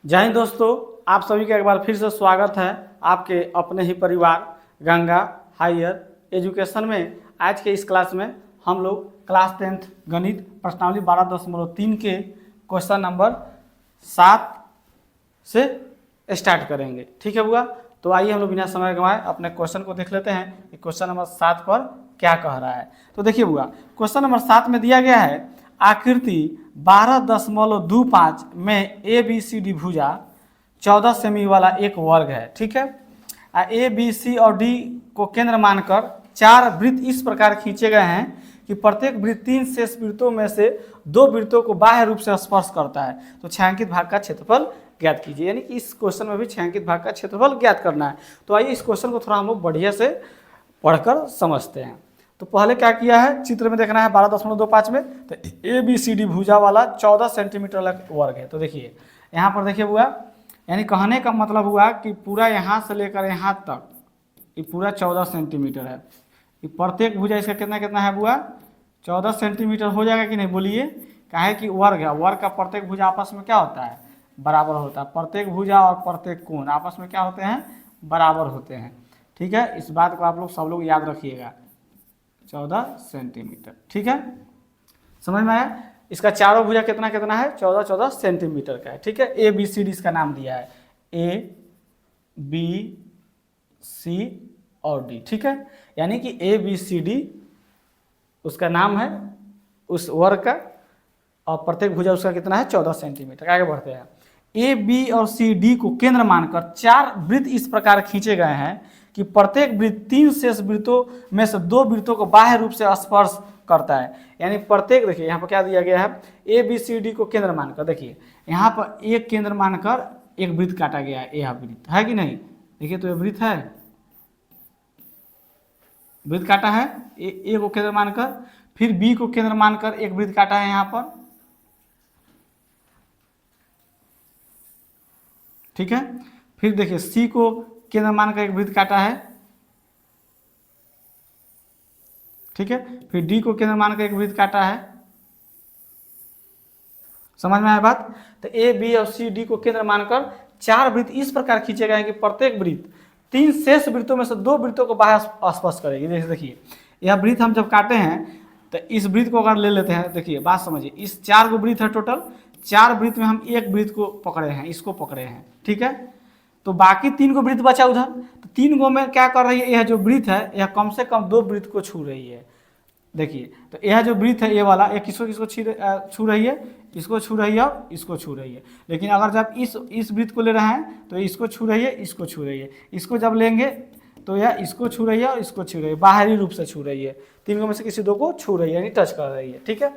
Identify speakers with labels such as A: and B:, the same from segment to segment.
A: जय हिंद दोस्तों, आप सभी का एक बार फिर से स्वागत है आपके अपने ही परिवार गंगा हायर एजुकेशन में। आज के इस क्लास में हम लोग क्लास 10th गणित प्रश्नावली 12.3 के क्वेश्चन नंबर 7 से स्टार्ट करेंगे। ठीक है बुआ, तो आइए हम लोग बिना समय गंवाए अपने क्वेश्चन को देख लेते हैं कि क्वेश्चन नंबर 7 पर क्या कह रहा है। तो देखिए बुआ, क्वेश्चन नंबर 7 में दिया गया है आकृति 12.25 में ए बी सी डी भुजा 14 सेमी वाला एक वर्ग है। ठीक है, ए बी सी और डी को केंद्र मानकर 4 वृत्त इस प्रकार खींचे गए हैं कि प्रत्येक वृत्त 3 शेष वृत्तों में से 2 वृत्तों को बाह्य रूप से स्पर्श करता है। तो छायांकित भाग का क्षेत्रफल ज्ञात कीजिए। यानी कि इस क्वेश्चन में भी छायांकित भाग का क्षेत्रफल ज्ञात करना है। तो आइए इस क्वेश्चन को थोड़ा हम लोग बढ़िया से पढ़कर समझते हैं। तो पहले क्या किया है, चित्र में देखना है 12.25 में, तो ए बी सी डी भुजा वाला 14 सेंटीमीटर वर्ग है। तो देखिए यहाँ पर देखिए हुआ, यानी कहने का मतलब हुआ कि पूरा यहाँ से लेकर यहाँ तक ये पूरा 14 सेंटीमीटर है। ये प्रत्येक भुजा इसका कितना कितना है बुआ, 14 सेंटीमीटर हो जाएगा कि नहीं बोलिए। काहे कि वर्ग है, वर्ग का प्रत्येक भुजा आपस में क्या होता है, बराबर होता है। प्रत्येक भुजा और प्रत्येक कोण आपस में क्या होते हैं, बराबर होते हैं। ठीक है, इस बात को आप लोग सब लोग याद रखिएगा, 14 सेंटीमीटर। ठीक है, समझ में आया। इसका चारों भुजा कितना कितना है, 14 सेंटीमीटर का है। ठीक है, ए बी सी डी इसका नाम दिया है, ए बी सी और डी। ठीक है, यानी कि ए बी सी डी उसका नाम है उस वर्ग का, और प्रत्येक भुजा उसका कितना है, 14 सेंटीमीटर। आगे बढ़ते हैं। ए बी और सी डी को केंद्र मानकर 4 वृत्त इस प्रकार खींचे गए हैं कि प्रत्येक वृत्त 3 शेष वृत्तों में से 2 वृत्तों को बाह्य रूप से स्पर्श करता है। यानी प्रत्येक, देखिए यहाँ पर क्या दिया गया है, ए बी सी डी को केंद्र मानकर, देखिए यहाँ पर एक केंद्र मानकर एक वृत्त काटा गया है। यह वृत्त है कि नहीं, देखिए तो ये वृत्त है, वृत्त काटा है ए को केंद्र मानकर, फिर बी को केंद्र मानकर एक वृत्त काटा है यहाँ पर। ठीक है, फिर देखिए सी को केंद्र मानकर एक वृत्त काटा है। ठीक है, फिर डी को केंद्र मानकर एक वृत्त काटा है। समझ में आया बात। तो ए बी और सी डी को केंद्र मानकर 4 वृत्त इस प्रकार खींचे गए हैं कि प्रत्येक वृत्त 3 शेष वृत्तों में से 2 वृत्तों को बाह्य स्पर्श करेगी। जैसे देखिए यह वृत्त हम जब काटे हैं तो इस वृत्त को अगर ले लेते हैं, देखिए बात समझिए, इस 4 वृत्त है टोटल, 4 वृत्त में हम एक वृत्त को पकड़े हैं, इसको पकड़े हैं। ठीक है, तो बाकी 3 को वृत्त बचा उधर, तो 3 गो में क्या कर रही है, यह जो वृत्त है यह कम से कम 2 वृत्त को छू रही है। देखिए तो यह जो वृत्त है ये वाला, एक किसको किसको छू रही है, इसको छू रही है और इसको छू रही है। लेकिन अगर जब इस वृत्त को ले रहे हैं तो इसको छू रही है, इसको छू रही है। इसको जब लेंगे तो यह इसको छू रही है और इसको छू रही है, बाहरी रूप से छू रही है। 3 में से किसी 2 को छू रही है, यानी टच कर रही है। ठीक है,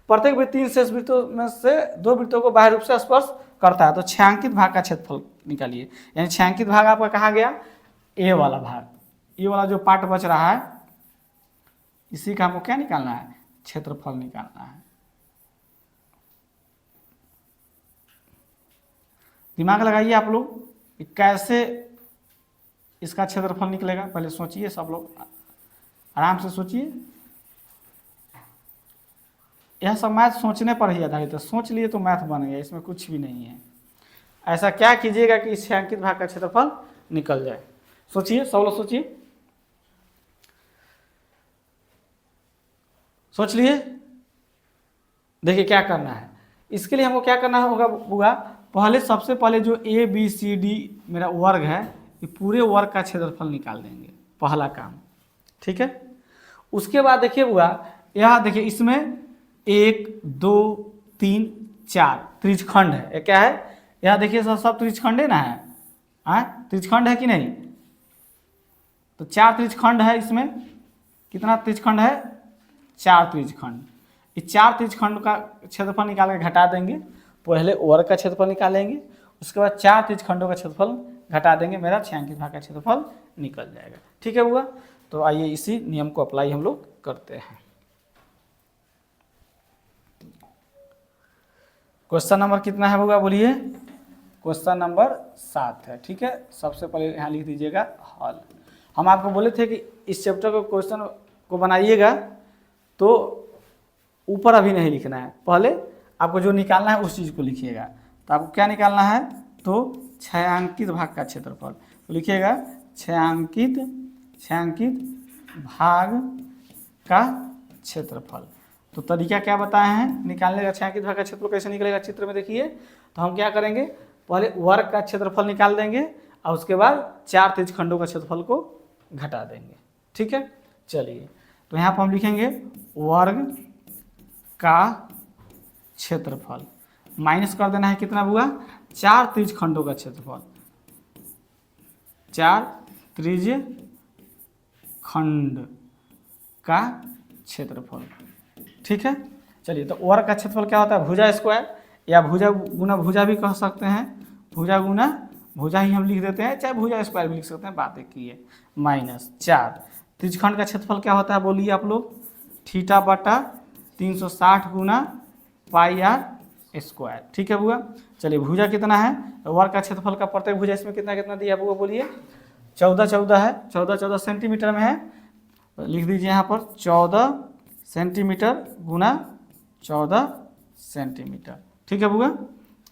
A: प्रत्येक वृत्त 3 शेष वृत्तों में से 2 वृत्तों को बाह्य रूप से स्पर्श करता है। तो छायांकित भाग का क्षेत्रफल निकालिए। यानी छायांकित भाग आपका कहा गया, ए वाला भाग, ये वाला जो पार्ट बच रहा है इसी का हमको क्या निकालना है, क्षेत्रफल निकालना है। दिमाग लगाइए आप लोग, कैसे इसका क्षेत्रफल निकलेगा, पहले सोचिए, सब लोग आराम से सोचिए। यह सब मैथ सोचने पर ही आधारित है, सोच लिए तो मैथ बन गया, इसमें कुछ भी नहीं है। ऐसा क्या कीजिएगा कि इस छायांकित भाग का क्षेत्रफल निकल जाए। सोचिए, सब लोग सोचिए, सोच लिए। देखिए क्या करना है, इसके लिए हमको क्या करना होगा बुआ, पहले सबसे पहले जो ए बी सी डी मेरा वर्ग है, ये पूरे वर्ग का क्षेत्रफल निकाल देंगे, पहला काम। ठीक है, उसके बाद देखिए बुआ, यहाँ देखिए इसमें 1 2 3 4 त्रिज्यखंड है। ये क्या है, यहाँ देखिए सब त्रिज्यखंड है ना, है त्रिज्यखंड है कि नहीं। तो 4 त्रिज्यखंड है, इसमें कितना त्रिज्यखंड है, 4 त्रिज्यखंड। इस 4 त्रिज्यखंड का क्षेत्रफल निकाल के घटा देंगे। पहले वर्ग का क्षेत्रफल निकालेंगे, उसके बाद 4 त्रिज्यखंडों का क्षेत्रफल घटा देंगे, मेरा छायांकित भाग का क्षेत्रफल निकल जाएगा। ठीक है हुआ, तो आइए इसी नियम को अप्लाई हम लोग करते हैं। क्वेश्चन नंबर कितना है होगा बोलिए, क्वेश्चन नंबर 7 है। ठीक है, सबसे पहले यहाँ लिख दीजिएगा हल। हम आपको बोले थे कि इस चैप्टर को क्वेश्चन को बनाइएगा तो ऊपर अभी नहीं लिखना है, पहले आपको जो निकालना है उस चीज़ को लिखिएगा। तो आपको क्या निकालना है, तो छायांकित भाग का क्षेत्रफल, तो लिखिएगा छायांकित भाग का क्षेत्रफल। तो तरीका क्या बताए हैं निकालने का, छायांकित भाग का क्षेत्रफल कैसे निकलेगा चित्र में देखिए। तो हम क्या करेंगे, पहले वर्ग का क्षेत्रफल निकाल देंगे और उसके बाद 4 त्रिज्यखंडों का क्षेत्रफल को घटा देंगे, ठीक है। चलिए, तो यहाँ पर हम लिखेंगे वर्ग का क्षेत्रफल, माइनस कर देना है कितना हुआ, 4 त्रिज्यखंडों का क्षेत्रफल, 4 त्रिज्यखंड का क्षेत्रफल, ठीक है। चलिए, तो वर्ग का क्षेत्रफल क्या होता है, भुजा स्क्वायर, या भुजा गुना भुजा भी कह सकते हैं, भुजा गुना भुजा ही हम लिख देते हैं, चाहे भुजा स्क्वायर भी लिख सकते हैं, बात एक ही है, माइनस 4। त्रिज्यखंड का क्षेत्रफल क्या होता है बोलिए आप लोग, थीटा बटा 360 गुना पाई आर स्क्वायर, ठीक है बुआ। चलिए, भुजा कितना है, वर्ग का क्षेत्रफल का प्रत्येक भुजा इसमें कितना कितना दिया बुआ बोलिए, 14 है, 14 सेंटीमीटर में है, तो लिख दीजिए यहाँ पर 14 सेंटीमीटर गुना 14 सेंटीमीटर, ठीक है बुआ,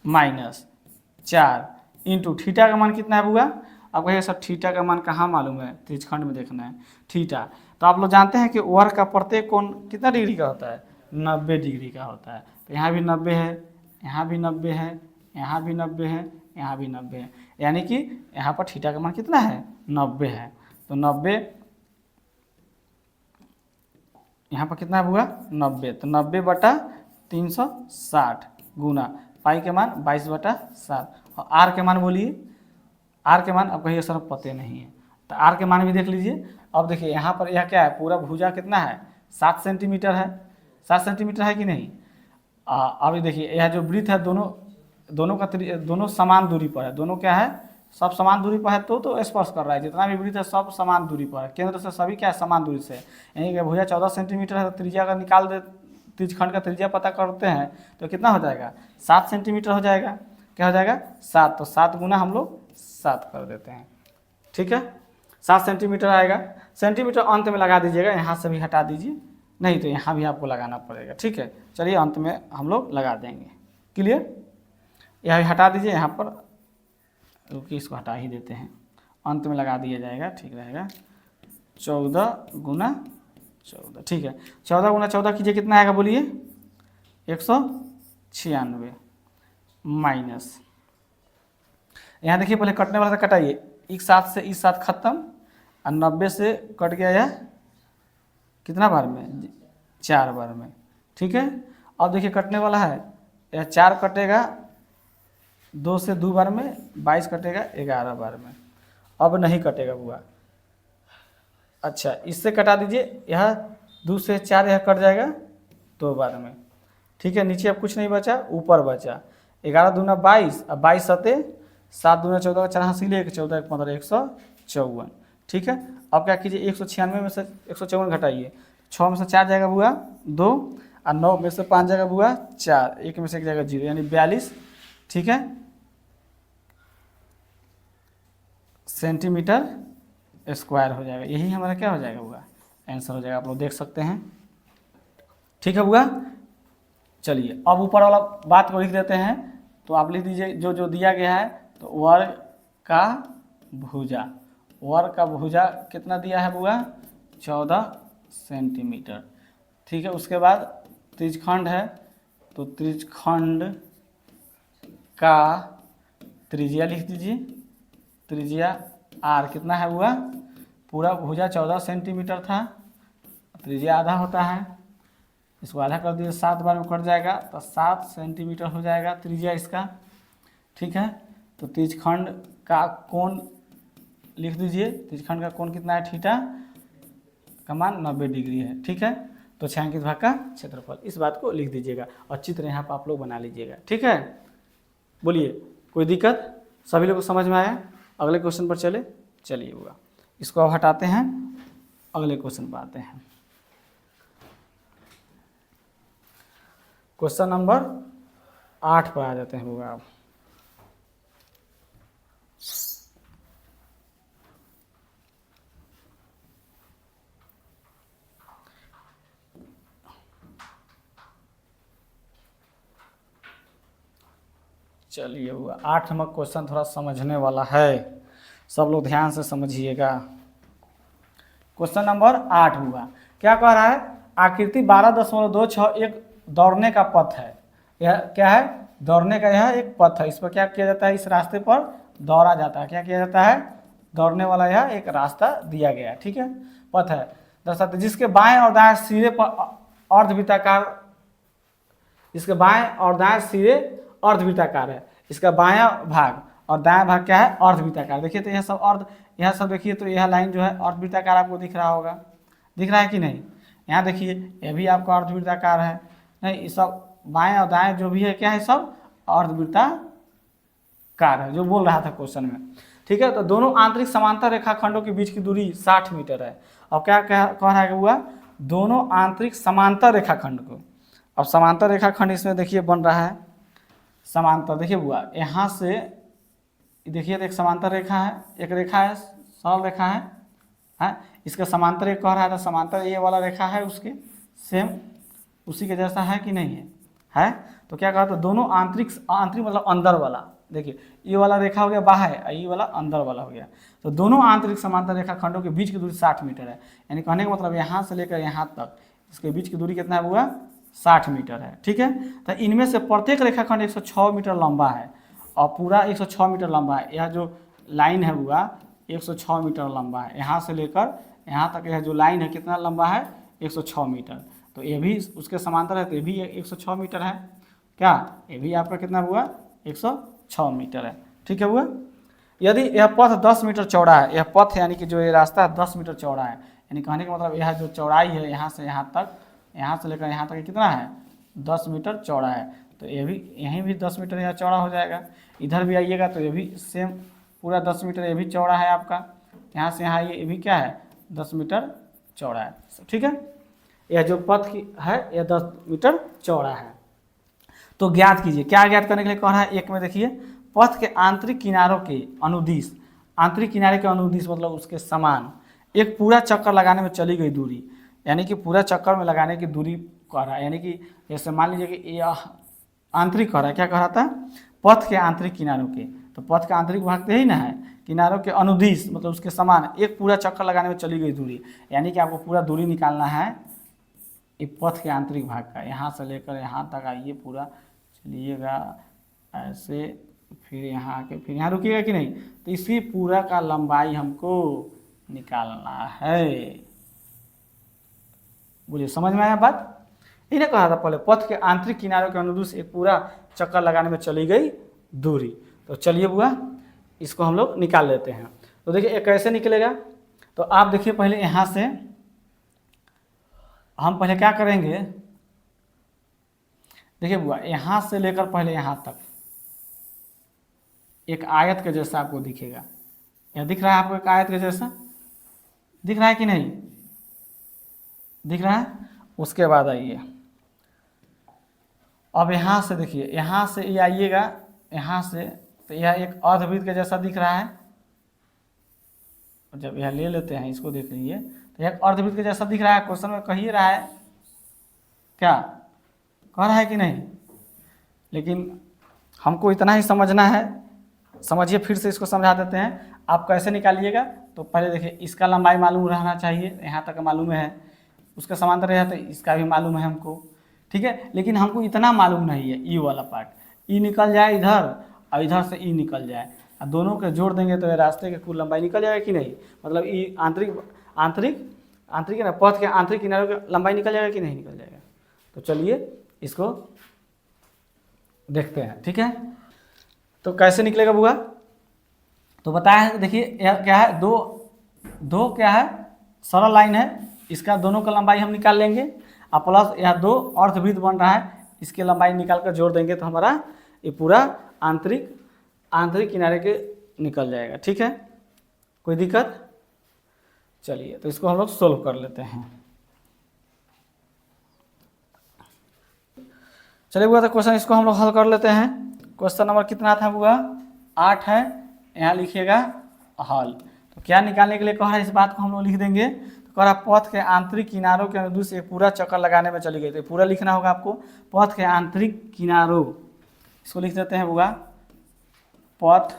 A: माइनस 4 इंटू थीटा का मान कितना है बुआ, आप कहिए सर थीटा का मान कहाँ मालूम है, त्रिज्यखंड में देखना है थीटा। तो आप लोग जानते हैं कि वर्ग का प्रत्येक कोण कितना डिग्री का होता है, 90 डिग्री का होता है। तो यहाँ भी 90 है, यहाँ भी 90 है, यहाँ भी 90 है, यहाँ भी 90 है, यानी कि यहाँ पर थीटा का मान कितना है, 90 है। तो 90 यहाँ पर कितना हुआ, 90, तो 90 बटा 360 गुना पाई के मान 22/7, और आर के मान बोलिए, आर के मान अब कहिए सर पते नहीं है, तो आर के मान भी देख लीजिए। अब देखिए यहाँ पर यह क्या है, पूरा भुजा कितना है, 7 सेंटीमीटर है, 7 सेंटीमीटर है कि नहीं। अब देखिए यह जो वृत्त है दोनों समान दूरी पर है, दोनों क्या है, सब समान दूरी पर है, तो स्पर्श कर रहा है, जितना भी वृत्त है सब समान दूरी पर है, केंद्र से सभी क्या है समान दूरी से, यानी कि भुजा 14 सेंटीमीटर है, तो त्रिज्या का निकाल दे, त्रिज्यखंड का त्रिज्या पता करते हैं तो कितना हो जाएगा, 7 सेंटीमीटर हो जाएगा, क्या हो जाएगा 7, तो 7 गुना हम लोग 7 कर देते हैं, ठीक है, 7 सेंटीमीटर आएगा। सेंटीमीटर अंत में लगा दीजिएगा, यहाँ से भी हटा दीजिए, नहीं तो यहाँ भी आपको लगाना पड़ेगा, ठीक है। चलिए अंत में हम लोग लगा देंगे, क्लियर, यह भी हटा दीजिए, यहाँ पर रुकिए इसको हटा ही देते हैं, अंत में लगा दिया जाएगा, ठीक रहेगा। 14 गुना 14, ठीक है, 14 गुना 14 कीजिए, कितना आएगा बोलिए, 196 माइनस, यहाँ देखिए पहले कटने वाला था कटाइए, इस 7 से इस 7 खत्म, और 90 से कट गया यह कितना बार में, 4 बार में, ठीक है। अब देखिए कटने वाला है, यह 4 कटेगा 2 से 2 बार में, 22 कटेगा 11 बार में, अब नहीं कटेगा बुआ, अच्छा इससे कटा दीजिए, यह 2 से 4 यह कट जाएगा 2 बार में, ठीक है। नीचे अब कुछ नहीं बचा, ऊपर बचा 11 दूना 22, अब 22 सते 7 दूना 14 4 हासिल 14 15 154, ठीक है। अब क्या कीजिए, 196 में से 154 घटाइए, 6 में से 4 जाएगा बुआ 2, और 9 में से 5 जाएगा बुआ 4, 1 में से 1 जाएगा 0, यानी 42, ठीक है, सेंटीमीटर स्क्वायर हो जाएगा, यही हमारा क्या हो जाएगा बुआ, आंसर हो जाएगा, आप लोग देख सकते हैं, ठीक है बुआ। चलिए अब ऊपर वाला बात को लिख देते हैं, तो आप लिख दीजिए जो जो दिया गया है, तो वर्ग का भुजा, वर्ग का भुजा कितना दिया है बुआ, 14 सेंटीमीटर, ठीक है। उसके बाद त्रिज्यखंड है, तो त्रिज्यखंड का त्रिज्या लिख दीजिए, त्रिज्या आर कितना है बुआ, पूरा भुजा 14 सेंटीमीटर था, त्रिज्या आधा होता है, इसको आधा कर दिए 7 बार में कट जाएगा, तो 7 सेंटीमीटर हो जाएगा त्रिज्या इसका, ठीक है। तो त्रिज्यखंड का कोण लिख दीजिए, त्रिज्यखंड का कोण कितना है, थीटा का मान 90 डिग्री है, ठीक है। तो छायांकित भाग का क्षेत्रफल, इस बात को लिख दीजिएगा और चित्र यहाँ पर आप लोग बना लीजिएगा, ठीक है। बोलिए कोई दिक्कत, सभी लोग को समझ में आया, अगले क्वेश्चन पर चलिए हुआ, इसको अब हटाते हैं, अगले क्वेश्चन पर आते हैं। क्वेश्चन नंबर 8 पर आ जाते हैं होगा आप। चलिए हुआ 8 नंबर क्वेश्चन थोड़ा समझने वाला है, सब लोग ध्यान से समझिएगा। क्वेश्चन नंबर 8 हुआ, क्या कह रहा है, आकृति 12.26 एक दौड़ने का पथ है। यह क्या है, दौड़ने का यह एक पथ है। इस पर क्या किया जाता है, इस रास्ते पर दौड़ा जाता है। क्या किया जाता है, दौड़ने वाला यह एक रास्ता दिया गया है, ठीक है, पथ है। दर्शाते जिसके बाएं और दाएं सिरे पर अर्धवृत्ताकार, इसके बाएं और दाएं सिरे अर्धवृत्ताकार है। इसका बायां भाग और दायां भाग क्या है, अर्धवृत्ताकार। देखिए तो यह सब अर्ध, यह सब देखिए तो यह लाइन जो है अर्धवृत्ताकार आपको दिख रहा होगा, दिख रहा है कि नहीं। यहाँ देखिए यह भी आपका अर्धवृत्ताकार है, नहीं, ये सब बाएं और दाएं जो भी है क्या है, सब अर्धवृत्ताकार है, जो बोल रहा था क्वेश्चन में, ठीक है। तो दोनों आंतरिक समांतर रेखाखंडों के बीच की दूरी 60 मीटर है। और क्या कह रहा है हुआ, दोनों आंतरिक समांतर रेखाखंड को, अब समांतर रेखाखंड इसमें देखिए बन रहा है समांतर, देखिए हुआ यहाँ से देखिए तो एक समांतर रेखा है, एक रेखा है सरल रेखा है, इसका समांतर एक कह रहा था, समांतर ये वाला रेखा है उसके सेम उसी के जैसा है कि नहीं है, तो क्या कहा, तो दोनों आंतरिक मतलब अंदर वाला, देखिए ये वाला रेखा हो गया बाहर, ये वाला अंदर वाला हो गया। तो दोनों आंतरिक समांतर रेखाखंडों के बीच की दूरी 60 मीटर है। यानी कहने का मतलब यहाँ से लेकर यहाँ तक इसके बीच की दूरी कितना हुआ, 60 मीटर है, ठीक है। तो इनमें से प्रत्येक रेखाखंड 106 मीटर लंबा है और पूरा 106 मीटर लंबा है। यह जो लाइन है हुआ 106 मीटर लंबा है, यहाँ से लेकर यहाँ तक यह जो लाइन है कितना लंबा है, 106 मीटर। तो ये भी उसके समांतर है, तो ये भी 106 मीटर है, क्या ये भी आपका कितना हुआ, 106 मीटर है, ठीक है हुआ। यदि यह पथ 10 मीटर चौड़ा है, यह पथ यानी कि जो ये रास्ता है 10 मीटर चौड़ा है, यानी कहने का मतलब यह जो चौड़ाई है यहाँ से यहाँ तक, यहाँ से लेकर यहाँ तक कितना है, 10 मीटर चौड़ा है। तो ये भी यहीं भी 10 मीटर यहाँ चौड़ा हो जाएगा। इधर भी आइएगा तो ये भी सेम पूरा 10 मीटर ये भी चौड़ा है आपका, यहाँ से यहाँ ये भी क्या है, 10 मीटर चौड़ा है, ठीक है। यह जो पथ की है यह 10 मीटर चौड़ा है। तो ज्ञात कीजिए, क्या ज्ञात करने के लिए कह रहा है, एक में देखिए पथ के आंतरिक किनारों के अनुदिश, आंतरिक किनारे के अनुदिश मतलब उसके समान एक पूरा चक्कर लगाने में चली गई दूरी, यानी कि पूरा चक्कर में लगाने की दूरी कह रहा है। यानी कि जैसे मान लीजिए कि यह आंतरिक कह रहा है, क्या कह रहा था, पथ के आंतरिक किनारों के, तो पथ का आंतरिक भाग तो यही ना है, किनारों के अनुदिश मतलब उसके समान एक पूरा चक्कर लगाने में चली गई दूरी, यानी कि आपको पूरा दूरी निकालना है ये पथ के आंतरिक भाग का, यहाँ से लेकर यहाँ तक आइए पूरा चलिएगा ऐसे, फिर यहाँ आके फिर यहाँ रुकिएगा कि नहीं, तो इसी पूरा का लंबाई हमको निकालना है। बोलिए समझ में आया बात। इन्हें कहा था पहले पथ के आंतरिक किनारों के अनुदिश एक पूरा चक्कर लगाने में चली गई दूरी। तो चलिए बुआ इसको हम लोग निकाल लेते हैं। तो देखिए ये कैसे निकलेगा, तो आप देखिए पहले यहाँ से हम पहले क्या करेंगे, देखिए बुआ यहाँ से लेकर पहले यहाँ तक एक आयत के जैसा आपको दिखेगा, यह दिख रहा है आपको एक आयत के जैसा, दिख रहा है कि नहीं दिख रहा है। उसके बाद आइए अब यहाँ से देखिए, यहाँ से ये आइएगा यहाँ से, तो यह एक अर्धवृत्त के जैसा दिख रहा है। जब यह ले लेते हैं इसको देख लीजिए, तो यह अर्धवृत्त के जैसा दिख रहा है। क्वेश्चन में कह ही रहा है, क्या कह रहा है कि नहीं, लेकिन हमको इतना ही समझना है। समझिए फिर से इसको समझा देते हैं। आप कैसे निकालिएगा, तो पहले देखिए इसका लंबाई मालूम रहना चाहिए, यहाँ तक मालूम है, उसका समांतर है तो इसका भी मालूम है हमको, ठीक है। लेकिन हमको इतना मालूम नहीं है, ई वाला पार्ट, ई निकल जाए इधर और इधर से ई निकल जाए, और दोनों के जोड़ देंगे तो ये रास्ते की कुल लंबाई निकल जाएगा कि नहीं, मतलब ई आंतरिक आंतरिक आंतरिक ना पथ के आंतरिक किनारों की लंबाई निकल जाएगा कि नहीं निकल जाएगा। तो चलिए इसको देखते हैं, ठीक है। तो कैसे निकलेगा बुआ, तो बताया है, देखिए यह क्या है, दो क्या है सरल लाइन है, इसका दोनों का लंबाई हम निकाल लेंगे, और प्लस यह दो अर्धवृत्त बन रहा है, इसके लंबाई निकाल कर जोड़ देंगे तो हमारा ये पूरा आंतरिक किनारे के निकल जाएगा, ठीक है। कोई दिक्कत, चलिए तो इसको हम लोग सोल्व कर लेते हैं। चलिए बुआ तो क्वेश्चन इसको हम लोग हल कर लेते हैं। क्वेश्चन नंबर कितना था बुआ, 8 है, यहाँ लिखिएगा हल। तो क्या निकालने के लिए कह रहा है, इस बात को हम लोग लिख देंगे। तो कह रहा पथ के आंतरिक किनारों के अनुदिश एक पूरा चक्कर लगाने में चली गई, तो पूरा लिखना होगा आपको, पथ के आंतरिक किनारों, इसको लिख देते हैं बुआ, पथ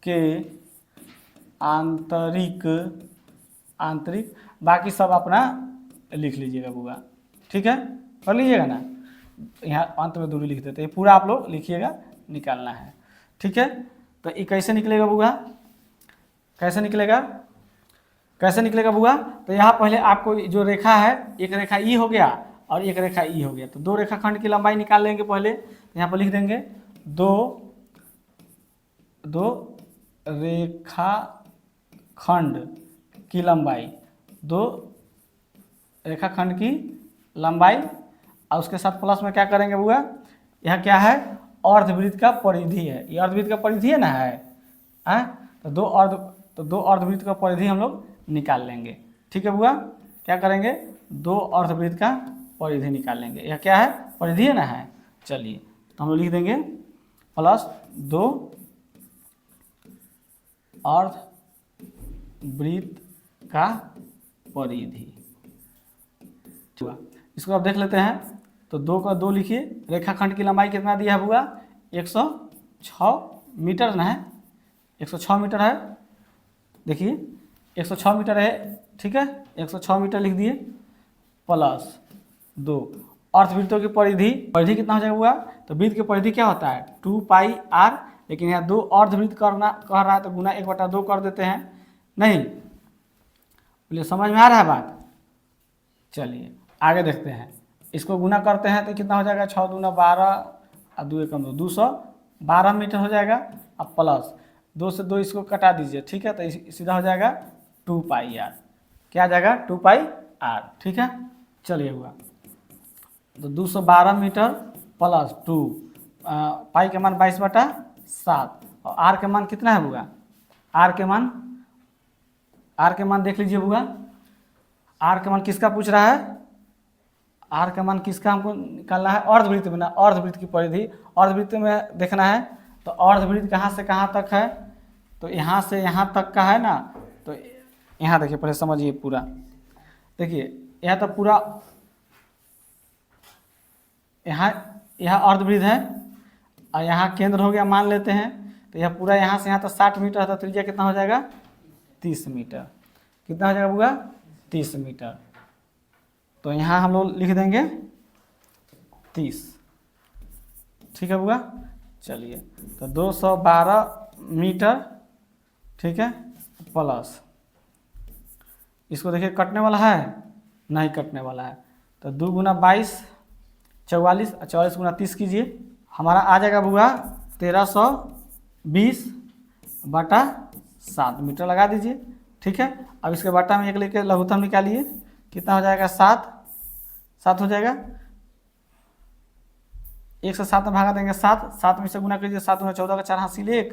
A: के आंतरिक बाकी सब अपना लिख लीजिएगा बुआ, ठीक है, कर लीजिएगा ना, यहाँ अंत में दूरी लिख देते हैं, पूरा आप लोग लिखिएगा, निकालना है, ठीक है। तो ये कैसे निकलेगा बुआ, कैसे निकलेगा बुआ, तो यहाँ पहले आपको जो रेखा है, एक रेखा ई हो गया और एक रेखा ई हो गया, तो दो रेखाखंड की लंबाई निकाल लेंगे पहले, तो यहाँ पर लिख देंगे दो रेखाखंड की लंबाई, दो रेखाखंड की लंबाई, और उसके साथ प्लस में क्या करेंगे बुआ, यह क्या है, अर्धवृत्त का परिधि है, ये अर्धवृत्त का परिधि है ना, है तो दो अर्धवृत्त का परिधि हम लोग निकाल लेंगे, ठीक है बुआ। क्या करेंगे, दो अर्धवृत्त का परिधि निकाल लेंगे, यह क्या है, परिधि है ना, है। चलिए तो हम लोग लिख देंगे प्लस दो अर्धवृत्त का परिधि, ठीक है। इसको अब देख लेते हैं, तो 2 का 2 लिखिए, रेखाखंड की लंबाई कितना दिया है बुआ, 106 मीटर ना है, 106 मीटर है, देखिए 106 मीटर है, ठीक है, 106 मीटर लिख दिए, प्लस 2 अर्धवृत्तों की परिधि कितना हो जाएगा बुआ, तो वृत्त की परिधि क्या होता है 2πr, लेकिन यहाँ 2 अर्धवृत्त करना कह रहा है तो गुना 1/2 कर देते हैं, नहीं बोलिए, समझ में आ रहा है बात। चलिए आगे देखते हैं, इसको गुना करते हैं तो कितना हो जाएगा, 6 दूना 12 और 2 एकम 2, 212 मीटर हो जाएगा। अब प्लस 2 से 2 इसको कटा दीजिए, ठीक है, तो सीधा हो जाएगा 2πr, क्या आ जाएगा 2πr, ठीक है। चलिए हुआ, तो 212 मीटर प्लस 2, पाई के मान 22/7, और आर के मान कितना है बुआ, आर के मान देख लीजिए बुआ, आर के मान किसका पूछ रहा है, आर का मान किसका हमको निकालना है, अर्धवृत्त में ना, अर्धवृत्त की परिधि अर्धवृत्त में देखना है, तो अर्धवृत्त कहाँ से कहाँ तक है, तो यहाँ से यहाँ तक का है ना, तो यहाँ देखिए पहले समझिए पूरा, देखिए यह तो पूरा यहाँ अर्धवृत्त है, और यहाँ केंद्र हो गया मान लेते हैं, तो यह पूरा यहाँ से यहाँ तक 60 मीटर है, तो त्रिज्या कितना हो जाएगा 30 मीटर, कितना हो जाएगा बुआ 30 मीटर, तो यहाँ हम लोग लिख देंगे 30, ठीक है बुआ। चलिए तो 212 मीटर, ठीक है, प्लस इसको देखिए कटने वाला है, नहीं कटने वाला है, तो 2 गुना 22 44, 44 गुना 30 कीजिए, हमारा आ जाएगा बुआ 1320/7 मीटर लगा दीजिए, ठीक है। अब इसके बट्टा में 1 लेके लघुत्तम निकालिए, कितना हो जाएगा 7 हो जाएगा, 1 से 7 में भागा देंगे 7 में से गुना कीजिए, 7 गुना 14 का 4 हासिल 1,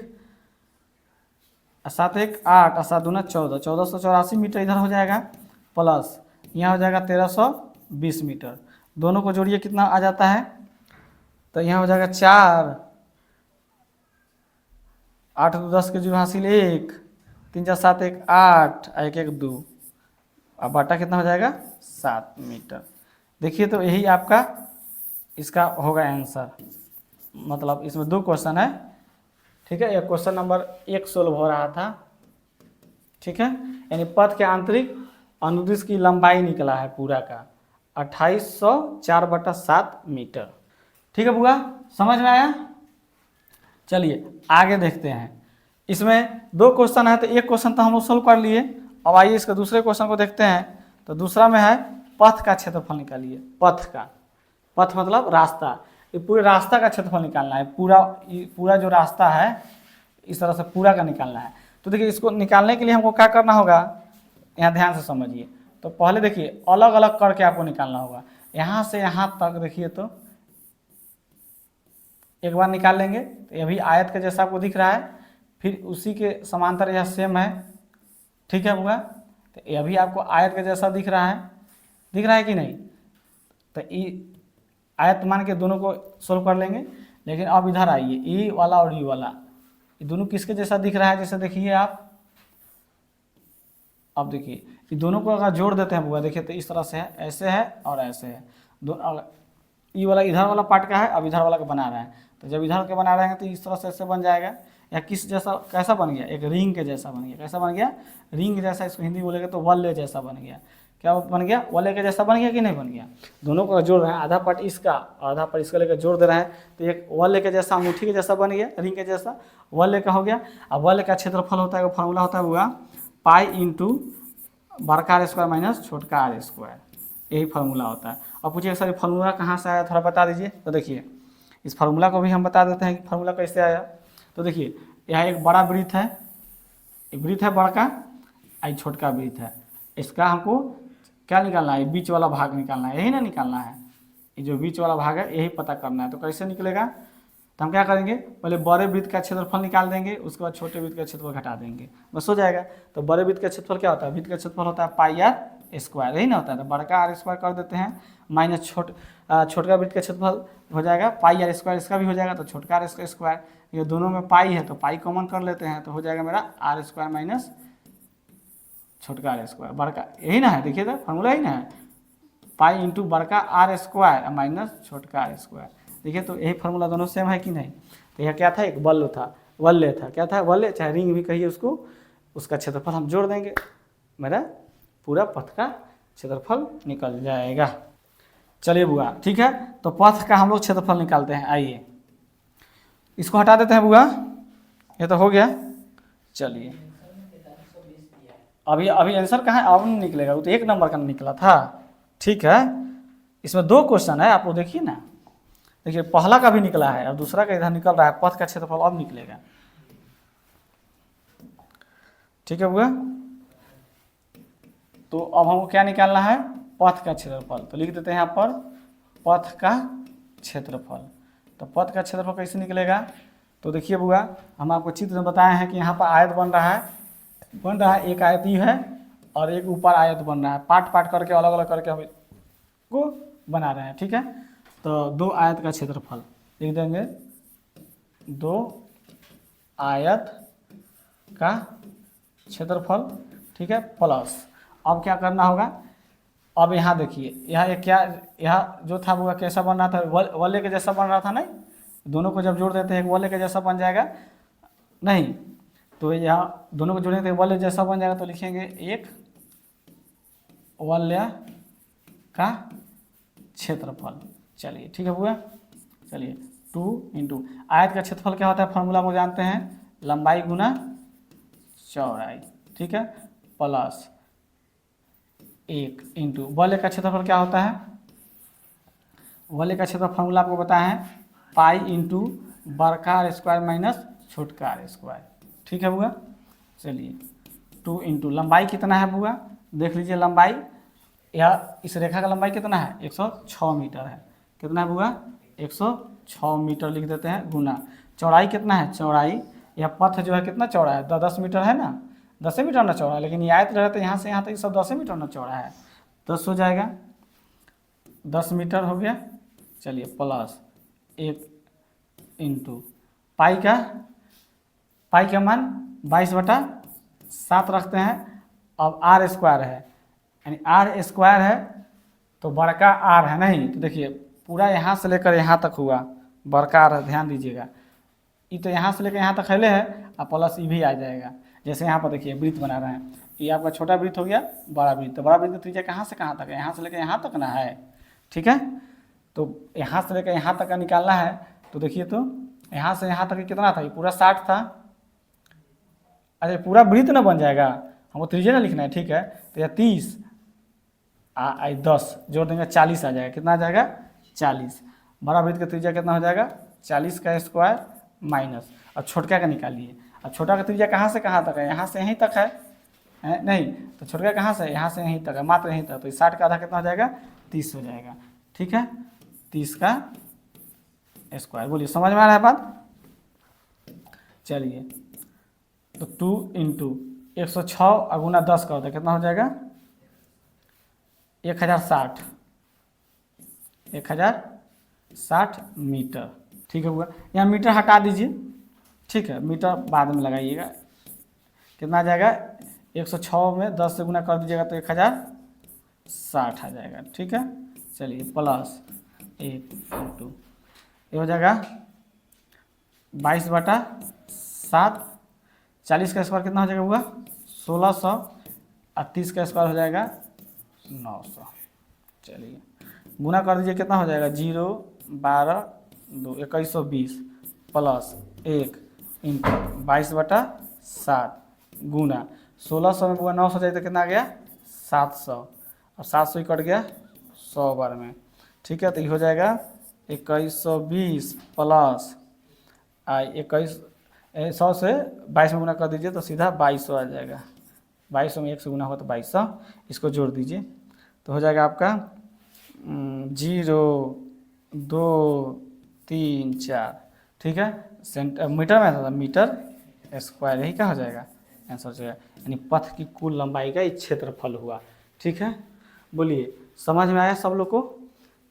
A: 7 1 8 और 7 दूना 14, 1484 मीटर इधर हो जाएगा, प्लस यहाँ हो जाएगा 1320 मीटर, दोनों को जोड़िए कितना आ जाता है, तो यहाँ हो जाएगा 4 8 2 10 के 0 हासिल 1, 3 4 7 1 8 1 1 2, अब बाटा कितना हो जाएगा 7 मीटर। देखिए तो यही आपका इसका होगा आंसर, मतलब इसमें 2 क्वेश्चन है, ठीक है, एक क्वेश्चन नंबर 1 सोल्व हो रहा था, ठीक है, यानी पथ के आंतरिक अनुदिश की लंबाई निकला है पूरा का 2804/7 मीटर, ठीक है बुआ, समझ में आया। चलिए आगे देखते हैं, इसमें 2 क्वेश्चन है, तो एक क्वेश्चन तो हम लोग सोल्व कर लिए, अब आइए इसके दूसरे क्वेश्चन को देखते हैं। तो दूसरा में है पथ का क्षेत्रफल निकालिए, पथ मतलब रास्ता, ये पूरे रास्ता का क्षेत्रफल निकालना है, पूरा जो रास्ता है इस तरह से पूरा का निकालना है। तो देखिए इसको निकालने के लिए हमको क्या करना होगा, यहाँ ध्यान से समझिए, तो पहले देखिए अलग अलग करके आपको निकालना होगा, यहाँ से यहाँ तक देखिए, तो एक बार निकाल लेंगे, तो ये भी आयत के जैसा आपको दिख रहा है, फिर उसी के समांतर यह सेम है, ठीक है बुआ, तो ये भी आपको आयत के जैसा दिख रहा है कि नहीं, तो ये आयत मान के दोनों को सोल्व कर लेंगे। लेकिन अब इधर आइए, ई वाला और ई वाला, ये दोनों किसके जैसा दिख रहा है, जैसे देखिए आप, अब देखिए ये दोनों को अगर जोड़ देते हैं बुआ, देखिए तो इस तरह से है, ऐसे है और ऐसे है, दो ई वाला इधर वाला पार्ट का है, अब इधर वाला का बना रहा है, तो जब इधर के बना रहे हैं तो इस तरह से ऐसे बन जाएगा, या किस जैसा कैसा बन गया, एक रिंग के जैसा बन गया। कैसा बन गया? रिंग जैसा। इसको हिंदी बोलेंगे तो वल्ले जैसा बन गया। क्या बन गया? वल्ले के जैसा बन गया कि नहीं बन गया? दोनों को जोड़ रहे हैं, आधा पार्ट इसका और आधा पार्ट इसका लेकर जोड़ दे रहे हैं, तो एक वल्ले के जैसा, अंगूठी के जैसा बन गया, रिंग के जैसा वल्ले का हो गया। अब वल्ले का क्षेत्रफल होता है, वो फार्मूला होता है हुआ पाई इंटू बड़का आर स्क्वायर माइनस छोटका आर स्क्वायर, यही फार्मूला होता है। अब पूछिए सर फार्मूला कहाँ से आया, थोड़ा बता दीजिए। तो देखिए इस फार्मूला को भी हम बता देते हैं कि फार्मूला कैसे आया। तो देखिए यहाँ एक बड़ा वृत्त है, एक वृत्त है बड़का, आई छोटका वृत्त है। इसका हमको क्या निकालना है? बीच वाला भाग निकालना है, यही ना निकालना है। ये जो बीच वाला भाग है यही पता करना है। तो कैसे निकलेगा? तो हम क्या करेंगे, पहले बड़े वृत्त का क्षेत्रफल निकाल देंगे, उसके बाद छोटे वृत्त का क्षेत्रफल घटा देंगे, बस हो जाएगा। तो बड़े वृत्त का क्षेत्रफल क्या होता है? वृत्त का क्षेत्रफल होता है पाई आर स्क्वायर, यही ना होता है। तो बड़का आर स्क्वायर कर देते हैं माइनस छोटका वृत्त का क्षेत्रफल हो जाएगा पाई आर स्क्वायर, इसका भी हो जाएगा। तो छोटका आर स्क्वायर, ये दोनों में पाई है तो पाई कॉमन कर लेते हैं, तो हो जाएगा मेरा आर स्क्वायर माइनस छोटका आर स्क्वायर। बड़का यही ना है, देखिए तो फार्मूला ही ना है, पाई इंटू बड़का आर स्क्वायर माइनस छोटका आर स्क्वायर। देखिए तो यही फार्मूला दोनों सेम है कि नहीं। तो यह क्या था? एक बल्ल था, वल्ले था। क्या था? वल्ले, चाहे रिंग भी कहिए उसको। उसका क्षेत्रफल हम जोड़ देंगे, मेरा पूरा पथ का क्षेत्रफल निकल जाएगा। चलिए बुआ ठीक है, तो पथ का हम लोग क्षेत्रफल निकालते हैं। आइए इसको हटा देते हैं बुआ, ये तो हो गया। चलिए अभी आंसर कहाँ है? अब नहीं निकलेगा, वो तो एक नंबर का निकला था। ठीक है, इसमें 2 क्वेश्चन है, आप वो देखिए ना। देखिए पहला का भी निकला है और दूसरा का इधर निकल रहा है, पथ का क्षेत्रफल अब निकलेगा। ठीक है बुआ, तो अब हमको क्या निकालना है? पथ का क्षेत्रफल। तो लिख देते हैं यहाँ पर पथ का क्षेत्रफल। तो पथ का क्षेत्रफल कैसे निकलेगा? तो देखिए बुआ, हम आपको चित्र में बताए हैं कि यहाँ पर आयत बन रहा है, एक आयत ही है और एक ऊपर आयत बन रहा है। पार्ट करके अलग अलग करके हम को बना रहे हैं। ठीक है, तो 2 आयत का क्षेत्रफल लिख देंगे, 2 आयत का क्षेत्रफल। ठीक है, प्लस अब क्या करना होगा? अब यहाँ देखिए, यहाँ एक क्या, यहाँ जो था वो कैसा बन रहा था? वल्ले के जैसा बन रहा था नहीं? दोनों को जब जोड़ देते हैं एक वल्ले के जैसा बन जाएगा नहीं? तो यहाँ दोनों को जोड़ेंगे तो वल्ले जैसा बन जाएगा। तो लिखेंगे एक वल्य का क्षेत्रफल। चलिए ठीक है बुआ, चलिए 2 इंटू आयत का क्षेत्रफल क्या होता है? फार्मूला को जानते हैं, लंबाई गुना चौड़ाई। ठीक है, प्लस 1 इंटू वल्य का क्षेत्रफल क्या होता है? वल्य का क्षेत्रफल फार्मूला आपको बताया है, पाई इंटू बड़का आर स्क्वायर माइनस छोटका आर स्क्वायर। ठीक है बुआ, चलिए 2 इंटू लंबाई कितना है बुआ? देख लीजिए लंबाई, यह इस रेखा का लंबाई कितना है? 106 मीटर है। कितना है बुआ? 106 मीटर लिख देते हैं, गुना चौड़ाई कितना है? चौड़ाई, यह पथ जो है कितना चौड़ा है? 10 मीटर है ना, 10 मीटर ना चौड़ा है, लेकिन ये आयत रहता है यहाँ से यहाँ तक सब 10 मीटर ना चौड़ा है, 10 हो जाएगा, 10 मीटर हो गया। चलिए प्लस 1 इंटू पाई का मान 22/7 रखते हैं। अब आर स्क्वायर है, यानी आर स्क्वायर है तो बड़का आर है नहीं? तो देखिए पूरा यहाँ से लेकर यहाँ तक हुआ बड़का आर है, ध्यान दीजिएगा। ये तो यहाँ से लेकर यहाँ तक हैले है, और प्लस ये भी आ जाएगा। जैसे यहाँ पर देखिए वृत्त बना रहे हैं, ये आपका छोटा वृत्त हो गया, बड़ा वृत्त। तो बड़ा वृत्त की त्रिज्या कहाँ से कहाँ तक है? यहाँ से लेकर यहाँ तक ना है। ठीक है, तो यहाँ से लेकर यहाँ तक का निकालना है। तो देखिए तो यहाँ से यहाँ तक कितना था? ये पूरा 60 था। अच्छा पूरा वृत्त ना बन जाएगा, हमको त्रिज्या ना लिखना है। ठीक है, तो यह 30 10 जोड़ देंगे 40 आ जाएगा। कितना आ जाएगा? 40। बड़ा वृत्त का त्रिज्या कितना हो जाएगा? 40 का स्क्वायर माइनस, अब छोटका का निकालिए। अब छोटा का त्रिज्या कहाँ से कहाँ तक है? यहाँ से यहीं तक है, नहीं? तो छोटका कहाँ से? यहाँ से यहीं तक है, मात्र यहीं तक। तो 60 का आधा कितना हो जाएगा? 30 हो जाएगा। ठीक है, 30 का स्क्वायर। बोलिए समझ में आ रहा है बात? चलिए तो 2 इंटू 106 गुना 10 का होता है, कितना हो जाएगा? 1060 मीटर। ठीक है हुआ, यहाँ मीटर हटा दीजिए। ठीक है, मीटर बाद में लगाइएगा। कितना आ जाएगा? 106 में 10 से गुना कर दीजिएगा तो 1060 आ जाएगा। ठीक है, चलिए प्लस 1 इंटू ये हो जाएगा 22/7, 40 का स्क्वायर कितना हो जाएगा हुआ 1600, और 30 का स्क्वायर हो जाएगा 900। चलिए गुना कर दीजिए, कितना हो जाएगा 0, 12, 2, 2120 प्लस 1 इंटू 22/7 गुना 1600 में बुआ 900 जाए तो कितना आ गया 700, और 700 ही कट गया 100 बार में। ठीक है, तो ये हो जाएगा 2120 प्लस 100 से 22 में गुना कर दीजिए तो सीधा 2200 आ जाएगा। 2200 में 1 से गुना होगा तो 2200, इसको जोड़ दीजिए तो हो जाएगा आपका 0, 2, 3, 4। ठीक है, मीटर में था मीटर स्क्वायर, यही क्या हो जाएगा आंसर हो जाएगा, यानी पथ की कुल लंबाई का क्षेत्रफल हुआ। ठीक है, बोलिए समझ में आया सब लोग को?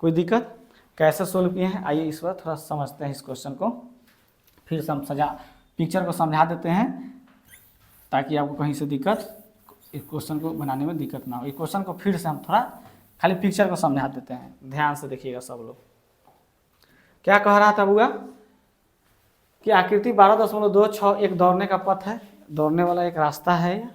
A: कोई दिक्कत? कैसे सोल्व किए हैं आइए इस बार थोड़ा समझते हैं इस क्वेश्चन को, फिर से हम पिक्चर को समझा देते हैं ताकि आपको कहीं से दिक्कत, इस क्वेश्चन को बनाने में दिक्कत ना हो। इस क्वेश्चन को फिर से हम थोड़ा खाली पिक्चर को समझा देते हैं, ध्यान से देखिएगा सब लोग। क्या कह रहा था बुआ कि आकृति 12.26 एक दौड़ने का पथ है, दौड़ने वाला एक रास्ता है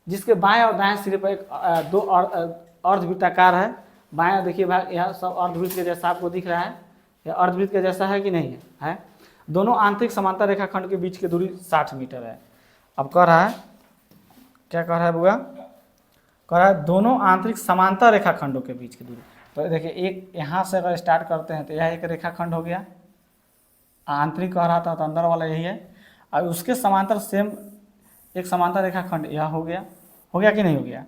A: जिसके बाएं और दाएं सिरे पर एक दो अर्धवृत्ताकार है। बाएं देखिए भाई यह सब अर्धवृत्त के जैसा आपको दिख रहा है, यह अर्धवृत्त के जैसा है कि नहीं है? दोनों आंतरिक समांतर रेखाखंड के बीच की दूरी 60 मीटर है। अब कह रहा है, क्या कह रहा है बुआ? कह रहा है दोनों आंतरिक समांतर रेखाखंडों के बीच की दूरी। तो देखिए एक यहाँ से अगर स्टार्ट करते हैं तो यह एक रेखाखंड हो गया, आंतरिक कह रहा था तो अंदर वाला यही है, और उसके समांतर सेम एक समांतर रेखाखंड यह हो गया कि नहीं हो गया?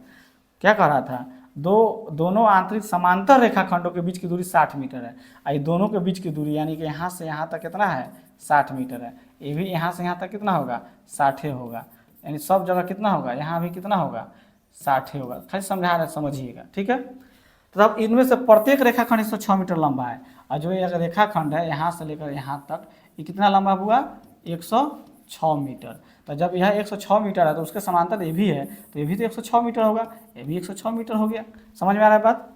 A: क्या कह रहा था? दोनों आंतरिक समांतर रेखाखंडों के बीच की दूरी 60 मीटर है, और दोनों के बीच की दूरी यानी कि यहाँ से यहाँ तक कितना है 60 मीटर है, ये भी यहाँ से यहाँ तक कितना होगा 60 होगा, यानी सब जगह कितना होगा, यहाँ भी कितना होगा 60 होगा। खाली समझा रहे समझिएगा। ठीक है, तो अब इनमें से प्रत्येक रेखाखंड 106 मीटर लंबा है, और जो ये रेखाखंड है यहाँ से लेकर यहाँ तक ये कितना लंबा हुआ 106 मीटर। तो जब यह 106 मीटर है तो उसके समांतर ये भी है, तो ये भी तो 106 मीटर होगा, ये भी 106 मीटर हो गया। समझ में आ रहा है बात?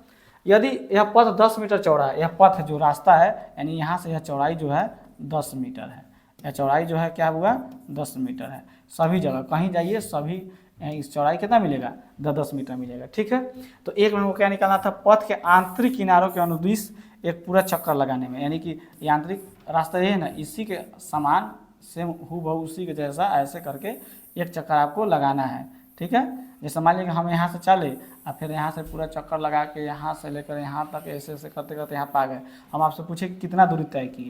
A: यदि यह पथ 10 मीटर चौड़ा है, यह पथ जो रास्ता है यानी यहाँ से यह चौड़ाई जो है 10 मीटर है, यह चौड़ाई जो है क्या हुआ 10 मीटर है। सभी जगह कहीं जाइए सभी इस चौड़ाई कितना मिलेगा 10 मीटर मिलेगा। ठीक है, तो एक में वो क्या निकालना था, पथ के आंतरिक किनारों के अनुदिश एक पूरा चक्कर लगाने में, यानी कि आंतरिक रास्ता ये है ना, इसी के समान सेम हूबहू उसी के जैसा ऐसे करके एक चक्कर आपको लगाना है। ठीक है, जैसे मान लीजिए हम यहाँ से चले और फिर यहाँ से पूरा चक्कर लगा के यहाँ से लेकर यहाँ तक ऐसे ऐसे करते करते यहाँ पर आ गए, हम आपसे पूछे कि कितना दूरी तय की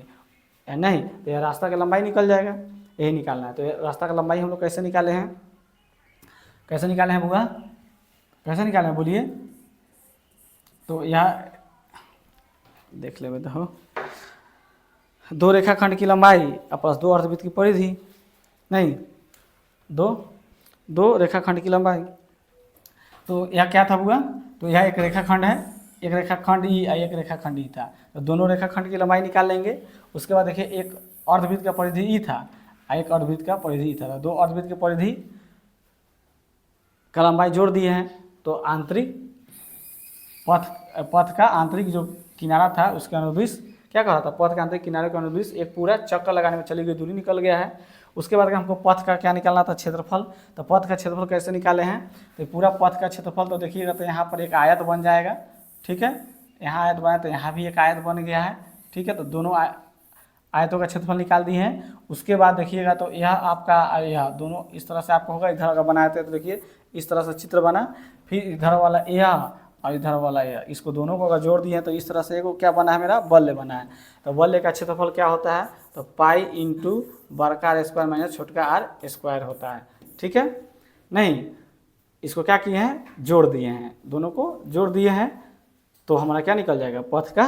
A: है, नहीं तो यह रास्ता का लंबाई निकल जाएगा, यही निकालना है। तो रास्ता का लंबाई हम लोग कैसे निकाले हैं, कैसे निकाले हैं बुआ, कैसे निकाले हैं बोलिए? तो यह देख ले तो 2 रेखाखंड की लंबाई प्लस 2 अर्धवृत्त की परिधि, नहीं दो रेखाखंड की लंबाई। तो यह क्या था बुआ? तो यह एक रेखाखंड है, एक रेखाखंड ई एक रेखाखंड ई था, तो दोनों रेखाखंड की लंबाई निकाल लेंगे। उसके बाद देखिए एक अर्धवृत्त का परिधि ई था, एक अर्धवृत्त का परिधि ई था, 2 अर्धवृत्त के परिधि का लंबाई जोड़ दिए हैं, तो आंतरिक पथ का आंतरिक जो किनारा था उसके अनुदिश क्या कहा था, पथ के आंतरिक किनारे के अनुदिश एक पूरा चक्कर लगाने में चली गई दूरी निकल गया है। उसके बाद हमको पथ का क्या निकालना था, क्षेत्रफल। तो पथ का क्षेत्रफल कैसे निकाले हैं, तो पूरा पथ का क्षेत्रफल तो देखिएगा तो यहाँ पर एक आयत बन जाएगा। ठीक है, यहाँ आयत बना तो यहाँ भी एक आयत बन गया है। ठीक है, तो दोनों आयतों का क्षेत्रफल निकाल दिए हैं। उसके बाद देखिएगा तो यह आपका यह दोनों इस तरह से आपको होगा, इधर अगर बनाए थे तो देखिए इस तरह से चित्र बना, फिर इधर वाला यह और इधर वाला यह, इसको दोनों को अगर जोड़ दिए हैं तो इस तरह से एक क्या बना है, मेरा बल्ले बना है। तो बल्ले का क्षेत्रफल क्या होता है, तो पाई इंटू बड़का आर स्क्वायर माइनस छोटका आर स्क्वायर होता है। ठीक है, नहीं इसको क्या किए हैं, जोड़ दिए हैं, दोनों को जोड़ दिए हैं, तो हमारा क्या निकल जाएगा, पथ का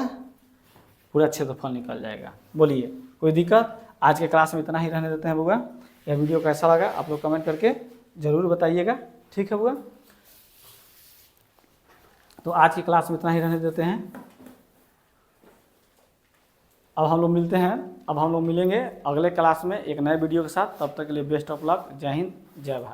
A: पूरा क्षेत्रफल निकल जाएगा। बोलिए कोई दिक्कत? आज के क्लास में इतना ही रहने देते हैं बुआ। यह वीडियो कैसा लगा आप लोग कमेंट करके ज़रूर बताइएगा। ठीक है बुआ, तो आज की क्लास में इतना ही रहने देते हैं। अब हम लोग मिलते हैं, अब हम लोग मिलेंगे अगले क्लास में एक नए वीडियो के साथ। तब तक के लिए बेस्ट ऑफ लक। जय हिंद, जय भारत।